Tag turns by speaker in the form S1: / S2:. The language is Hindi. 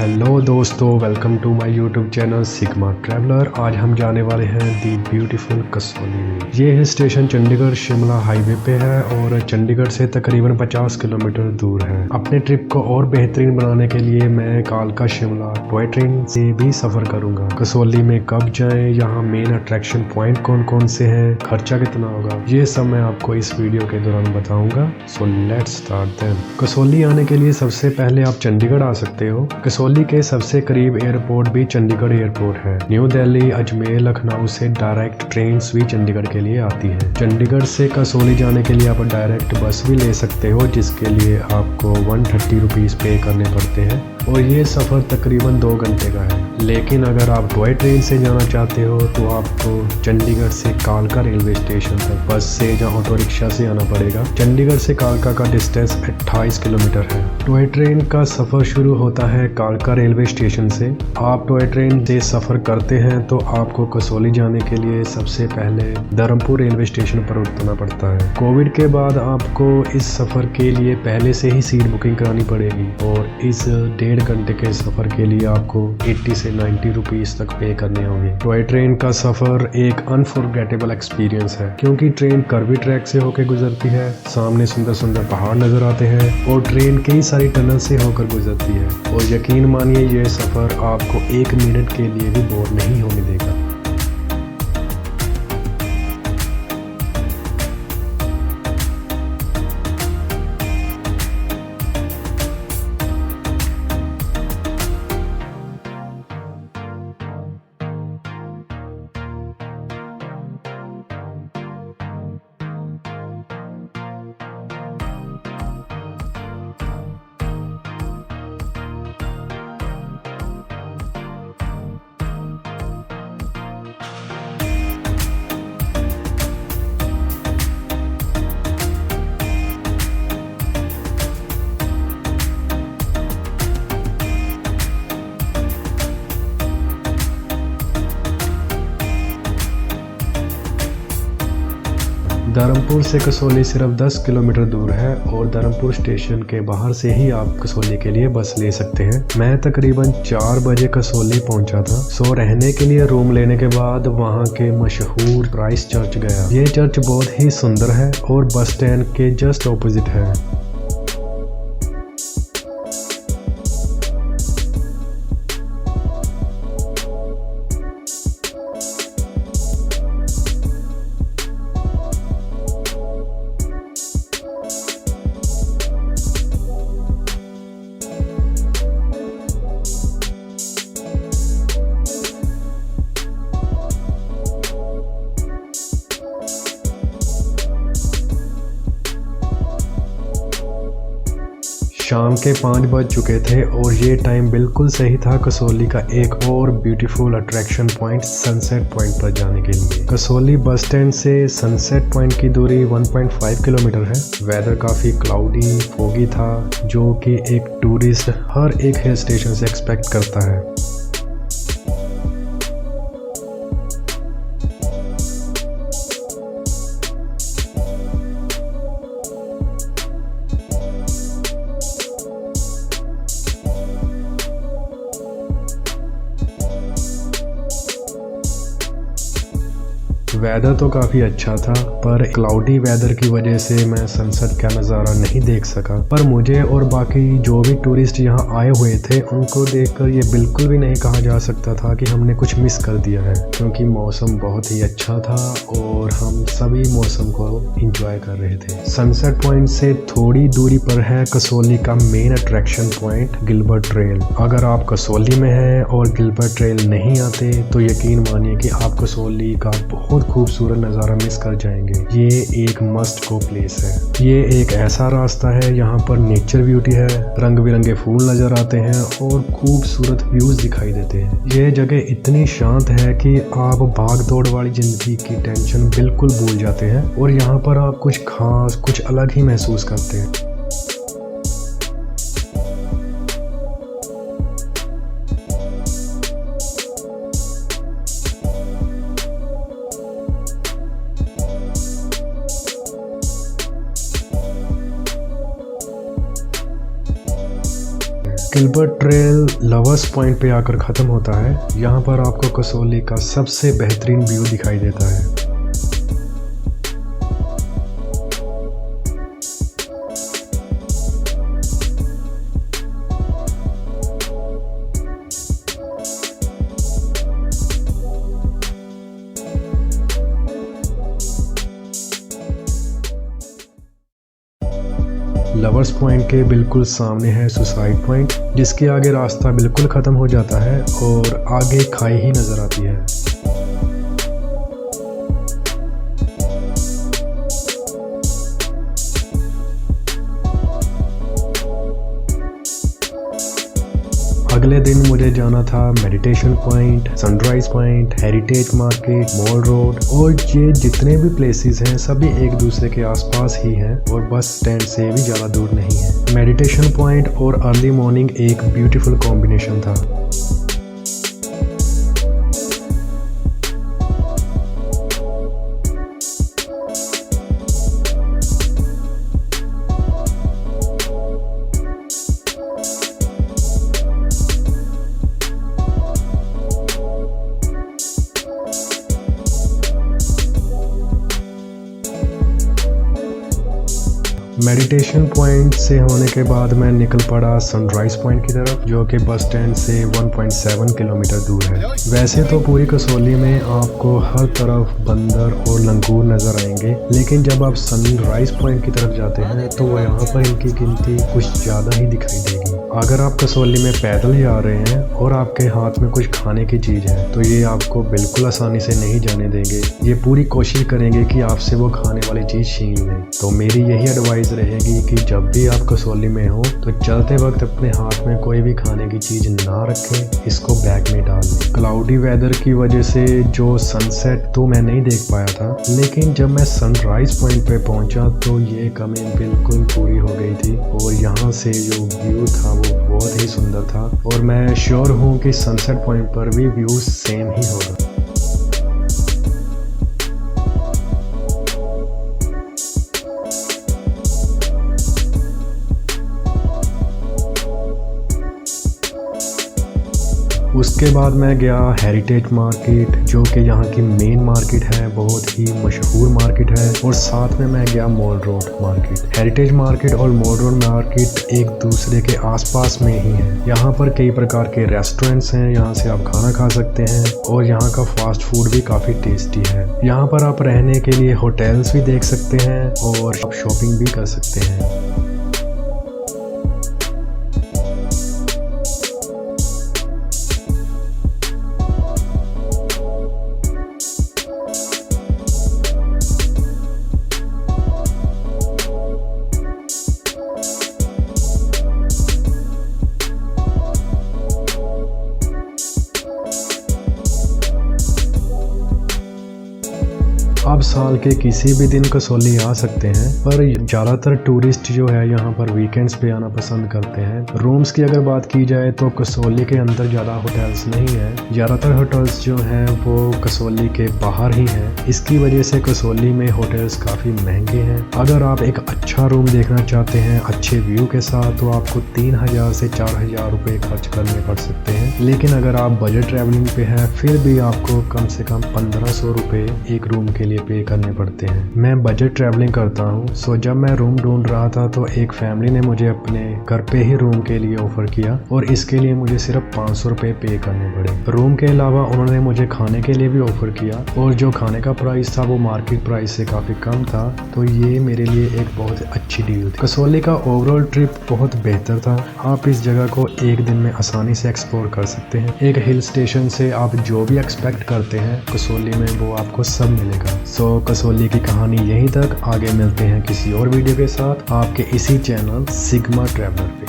S1: हेलो दोस्तों, welcome to my YouTube channel Sigma Traveller. आज हम जाने वाले हैं दी ब्यूटीफुल कसौली। ये hill station Chandigarh Shimla highway पे है और चंडीगढ़ से तकरीबन 50 किलोमीटर दूर है। अपने ट्रिप को और बेहतरीन बनाने के लिए मैं कालका शिमला टॉय ट्रेन से भी सफर करूंगा। कसौली में कब जाएं, यहाँ मेन अट्रैक्शन पॉइंट कौन कौन से हैं, खर्चा कितना होगा, ये सब मैं आपको इस वीडियो के दौरान बताऊंगा। So let's start then. Kasauli आने के लिए सबसे पहले आप चंडीगढ़ आ सकते हो। कसौली के सबसे करीब एयरपोर्ट भी चंडीगढ़ एयरपोर्ट है। न्यू दिल्ली, अजमेर, लखनऊ से डायरेक्ट ट्रेन भी चंडीगढ़ के लिए आती है। चंडीगढ़ से कसौली जाने के लिए आप डायरेक्ट बस भी ले सकते हो, जिसके लिए आपको 130 रुपीज़ पे करने पड़ते हैं और ये सफ़र तकरीबन 2 घंटे का है। लेकिन अगर आप टॉय ट्रेन से जाना चाहते हो तो आपको चंडीगढ़ से कालका रेलवे स्टेशन तक बस से या ऑटो रिक्शा से आना पड़ेगा। चंडीगढ़ से कालका का डिस्टेंस 28 किलोमीटर है। टॉय ट्रेन का सफ़र शुरू होता है कालका रेलवे स्टेशन से। आप टॉय ट्रेन से सफ़र करते हैं तो आपको कसौली जाने के लिए सबसे पहले धर्मपुर रेलवे स्टेशन पर उतरना पड़ता है। कोविड के बाद आपको इस सफ़र के लिए पहले से ही सीट बुकिंग करानी पड़ेगी और इस 1.5 घंटे के सफ़र के लिए आपको 80 से 90 रुपीज़ तक पे करने होंगे। टॉय ट्रेन का सफ़र एक अनफॉरगेटेबल एक्सपीरियंस है, क्योंकि ट्रेन कर्वी ट्रैक से होकर गुजरती है, सामने सुंदर सुंदर पहाड़ नज़र आते हैं और ट्रेन कई सारी टनल से होकर गुजरती है। और यकीन मानिए ये सफ़र आपको 1 मिनट के लिए भी बोर नहीं होने देगा। धर्मपुर से कसौली सिर्फ 10 किलोमीटर दूर है और धर्मपुर स्टेशन के बाहर से ही आप कसौली के लिए बस ले सकते हैं। मैं तकरीबन 4 बजे कसौली पहुंचा था। सो रहने के लिए रूम लेने के बाद वहां के मशहूर क्राइस्ट चर्च गया। ये चर्च बहुत ही सुंदर है और बस स्टैंड के जस्ट ऑपोजिट है। शाम के 5 बज चुके थे और ये टाइम बिल्कुल सही था कसौली का एक और beautiful attraction point sunset point पर जाने के लिए। कसौली बस स्टैंड से सनसेट पॉइंट की दूरी 1.5 किलोमीटर है। वेदर काफ़ी क्लाउडी फोगी था, जो कि एक टूरिस्ट हर एक हिल स्टेशन से एक्सपेक्ट करता है। वेदर तो काफ़ी अच्छा था, पर क्लाउडी वेदर की वजह से मैं सनसेट का नज़ारा नहीं देख सका। पर मुझे और बाकी जो भी टूरिस्ट यहाँ आए हुए थे उनको देखकर ये बिल्कुल भी नहीं कहा जा सकता था कि हमने कुछ मिस कर दिया है, क्योंकि मौसम बहुत ही अच्छा था और हम सभी मौसम को एंजॉय कर रहे थे। सनसेट पॉइंट से थोड़ी दूरी पर है कसौली का main attraction point Gilbert trail. अगर आप कसौली में हैं और गिलबर्ट ट्रेल नहीं आते तो यकीन मानिए कि आप कसौली का बहुत खूबसूरत नज़ारा मिस कर जाएंगे। ये एक मस्ट गो प्लेस है। ये एक ऐसा रास्ता है, यहाँ पर नेचर ब्यूटी है, रंग बिरंगे फूल नज़र आते हैं और खूबसूरत व्यूज़ दिखाई देते हैं। ये जगह इतनी शांत है कि आप भाग दौड़ वाली ज़िंदगी की टेंशन बिल्कुल भूल जाते हैं और यहाँ पर आप कुछ खास, कुछ अलग ही महसूस करते हैं। गिलबर्ट ट्रेल लवर्स पॉइंट पे आकर ख़त्म होता है। यहाँ पर आपको कसौली का सबसे बेहतरीन व्यू दिखाई देता है। लवर्स पॉइंट के बिल्कुल सामने है सुसाइड पॉइंट, जिसके आगे रास्ता बिल्कुल ख़त्म हो जाता है और आगे खाई ही नज़र आती है। अगले दिन मुझे जाना था meditation point, sunrise point, heritage market, mall road, और ये जितने भी प्लेसेस हैं सभी एक दूसरे के आसपास ही हैं और बस स्टैंड से भी ज़्यादा दूर नहीं है। मेडिटेशन पॉइंट और अर्ली मॉर्निंग एक ब्यूटीफुल कॉम्बिनेशन था। मेडिटेशन पॉइंट से होने के बाद मैं निकल पड़ा सनराइज पॉइंट की तरफ, जो कि बस स्टैंड से 1.7 किलोमीटर दूर है। वैसे तो पूरी कसौली में आपको हर तरफ बंदर और लंगूर नज़र आएंगे, लेकिन जब आप सनराइज पॉइंट की तरफ जाते हैं तो वह यहाँ पर इनकी गिनती कुछ ज़्यादा ही दिखाई देगी। अगर आप कसौली में पैदल जा रहे हैं और आपके हाथ में कुछ खाने की चीज़ है तो ये आपको बिल्कुल आसानी से नहीं जाने देंगे। ये पूरी कोशिश करेंगे कि आपसे वो खाने वाली चीज़ छीन लें। तो मेरी यही एडवाइस रहेगी कि जब भी आप कसौली में हो तो चलते वक्त अपने हाथ में कोई भी खाने की चीज़ ना रखें, इसको बैग में डाल दें। क्लाउडी वेदर की वजह से जो सनसेट तो मैं नहीं देख पाया था, लेकिन जब मैं सनराइज पॉइंट पे पहुंचा तो ये कमी बिल्कुल पूरी हो गई थी और यहाँ से जो व्यू था वो बहुत ही सुंदर था और मैं श्योर हूँ कि सनसेट पॉइंट पर भी व्यू सेम ही होगा। उसके बाद मैं गया हेरिटेज मार्केट, जो कि यहाँ की मेन मार्केट है, बहुत ही मशहूर मार्केट है, और साथ में मैं गया mall road market. Heritage market और मॉल रोड मार्केट एक दूसरे के आसपास में ही है। यहाँ पर कई प्रकार के रेस्टोरेंट्स हैं, यहाँ से आप खाना खा सकते हैं और यहाँ का फास्ट फूड भी काफ़ी टेस्टी है। यहाँ पर आप रहने के लिए होटल्स भी देख सकते हैं और आप शॉपिंग भी कर सकते हैं। आप साल के किसी भी दिन कसौली आ सकते हैं, पर ज़्यादातर टूरिस्ट जो है यहाँ पर वीकेंड्स पे आना पसंद करते हैं। रूम्स की अगर बात की जाए तो कसौली के अंदर ज़्यादा होटल्स नहीं है, ज़्यादातर होटल्स जो हैं वो कसौली के बाहर ही हैं। इसकी वजह से कसौली में होटल्स काफ़ी महंगे हैं। अगर आप एक अच्छा रूम देखना चाहते हैं अच्छे व्यू के साथ तो आपको 3000 से 4000 रुपये खर्च करने पड़ सकते हैं, लेकिन अगर आप बजट ट्रैवलिंग पे हैं फिर भी आपको कम से कम 1500 रुपये एक रूम के लिए पे करने पड़ते हैं। मैं बजट ट्रैवलिंग करता हूँ, सो जब मैं रूम ढूंढ रहा था तो एक फैमिली ने मुझे अपने घर पे ही रूम के लिए ऑफर किया और इसके लिए मुझे सिर्फ 500 रुपये पे करने पड़े। रूम के अलावा उन्होंने मुझे खाने के लिए भी ऑफर किया और जो खाने का प्राइस था वो मार्केट प्राइस से काफ़ी कम था, तो ये मेरे लिए एक बहुत अच्छी डील थी। कसौली का ओवरऑल ट्रिप बहुत बेहतर था। आप इस जगह को एक दिन में आसानी से एक्सप्लोर कर सकते हैं। एक हिल स्टेशन से आप जो भी एक्सपेक्ट करते हैं कसौली में वो आपको सब मिलेगा। सो कसौली की कहानी यहीं तक, आगे मिलते हैं किसी और वीडियो के साथ आपके इसी चैनल सिग्मा ट्रैवलर पे।